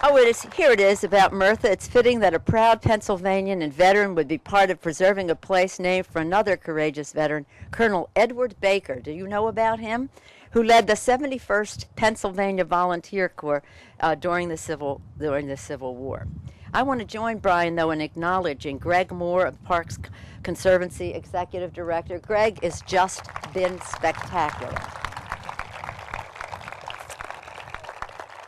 Oh, here it is about Murtha. It's fitting that a proud Pennsylvanian and veteran would be part of preserving a place named for another courageous veteran, Colonel Edward Baker. Do you know about him? Who led the 71st Pennsylvania Volunteer Corps during the Civil War. I want to join Brian, though, in acknowledging Greg Moore of Parks Conservancy Executive Director. Greg has just been spectacular.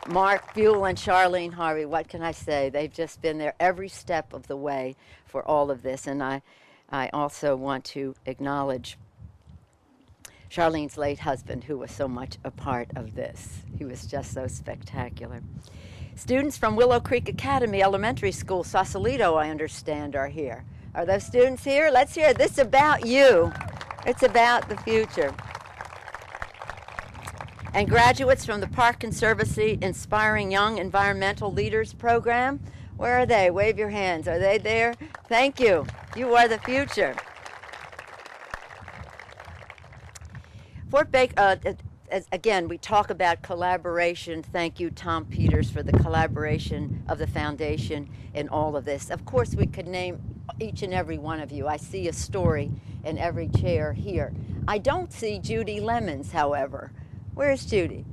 Mark Buell and Charlene Harvey, what can I say? They've just been there every step of the way for all of this. And I also want to acknowledge Charlene's late husband, who was so much a part of this. He was just so spectacular. Students from Willow Creek Academy Elementary School, Sausalito, I understand, are here. Are those students here? Let's hear it. This is about you. It's about the future. And graduates from the Park Conservancy Inspiring Young Environmental Leaders Program. Where are they? Wave your hands. Are they there? Thank you. You are the future. Fort Baker, again, we talk about collaboration. Thank you, Tom Peters, for the collaboration of the foundation in all of this. Of course, we could name each and every one of you. I see a story in every chair here. I don't see Judy Lemons, however. Where's Judy?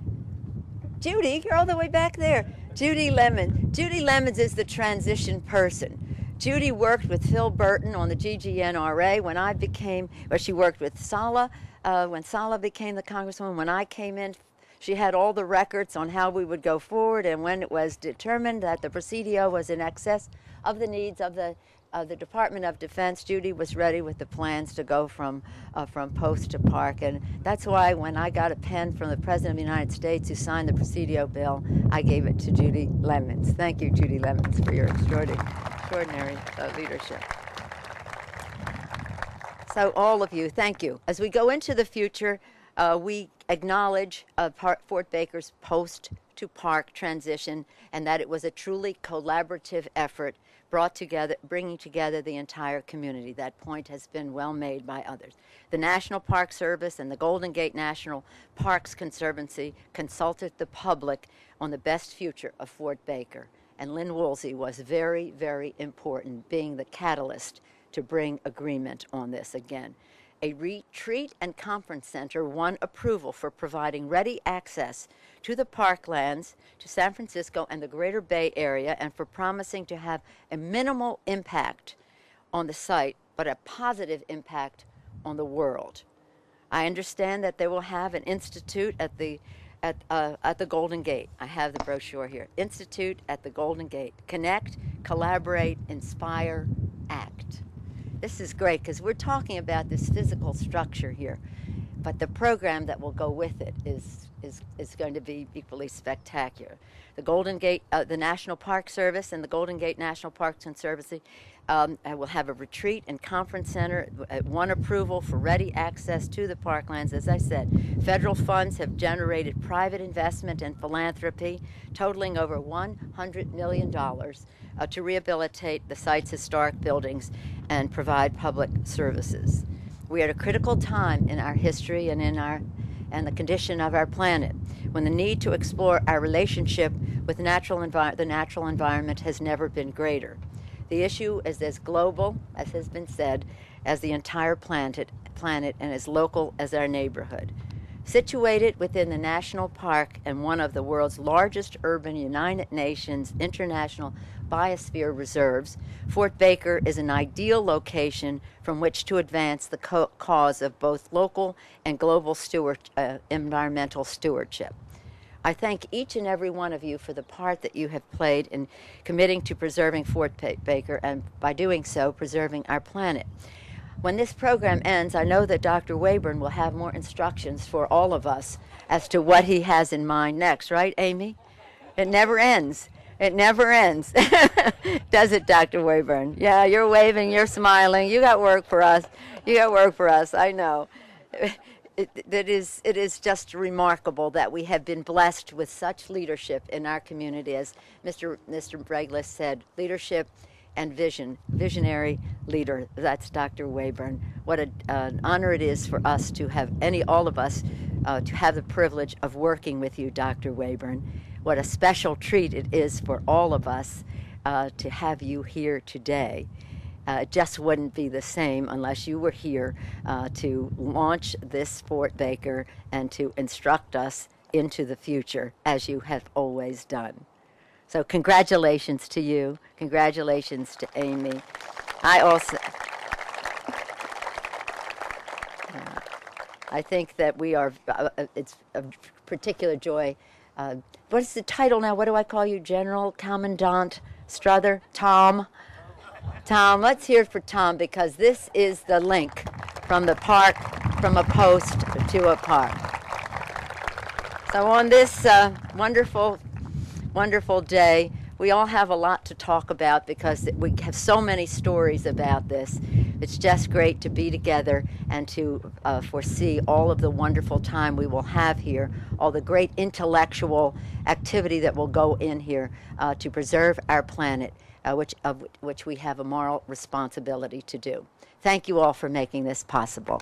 Judy, you're all the way back there. Judy Lemons. Judy Lemons is the transition person. Judy worked with Phil Burton on the GGNRA when I became, or she worked with Sala when Sala became the Congresswoman. When I came in, she had all the records on how we would go forward, and when it was determined that the Presidio was in excess of the needs of the Department of Defense, Judy was ready with the plans to go from post to park. And that's why when I got a pen from the President of the United States who signed the Presidio bill, I gave it to Judy Lemons. Thank you, Judy Lemons, for your extraordinary leadership. So all of you, thank you. As we go into the future, we acknowledge Fort Baker's post to park transition, and that it was a truly collaborative effort bringing together the entire community. That point has been well made by others. The National Park Service and the Golden Gate National Parks Conservancy consulted the public on the best future of Fort Baker, and Lynn Woolsey was very, very important, being the catalyst to bring agreement on this again. A retreat and conference center won approval for providing ready access to the parklands, to San Francisco and the Greater Bay Area, and for promising to have a minimal impact on the site, but a positive impact on the world. I understand that they will have an institute at the Golden Gate. I have the brochure here. Institute at the Golden Gate. Connect, collaborate, inspire, act. This is great because we're talking about this physical structure here, but the program that will go with it is going to be equally spectacular. The Golden Gate, the National Park Service and the Golden Gate National Parks Conservancy will have a retreat and conference center, one approval for ready access to the parklands. As I said, federal funds have generated private investment and philanthropy totaling over $100 million to rehabilitate the site's historic buildings and provide public services. We are at a critical time in our history and the condition of our planet, when the need to explore our relationship with the natural environment has never been greater. The issue is as global, as has been said, as the entire planet and as local as our neighborhood. Situated within the national park and one of the world's largest urban United Nations international biosphere reserves, Fort Baker is an ideal location from which to advance the cause of both local and global environmental stewardship. I thank each and every one of you for the part that you have played in committing to preserving Fort Baker, and by doing so, preserving our planet. When this program ends, I know that Dr. Wayburn will have more instructions for all of us as to what he has in mind next, right, Amy? It never ends. It never ends. Does it, Dr. Wayburn? Yeah, you're waving, you're smiling. You got work for us. You got work for us, I know. It is just remarkable that we have been blessed with such leadership in our community. As Mr. Regula said, leadership and visionary leader. That's Dr. Wayburn. What an honor it is for us to have all of us to have the privilege of working with you, Dr. Wayburn. What a special treat it is for all of us to have you here today. It just wouldn't be the same unless you were here to launch this Fort Baker and to instruct us into the future, as you have always done. So congratulations to you. Congratulations to Amy. I think that we are, it's a particular joy. What is the title now? What do I call you? General Commandant Strother? Tom? Tom, let's hear it for Tom, because this is the link from the park, from a post to a park. So on this wonderful, wonderful day, we all have a lot to talk about because we have so many stories about this. It's just great to be together and to foresee all of the wonderful time we will have here, all the great intellectual activity that will go in here to preserve our planet, which we have a moral responsibility to do. Thank you all for making this possible.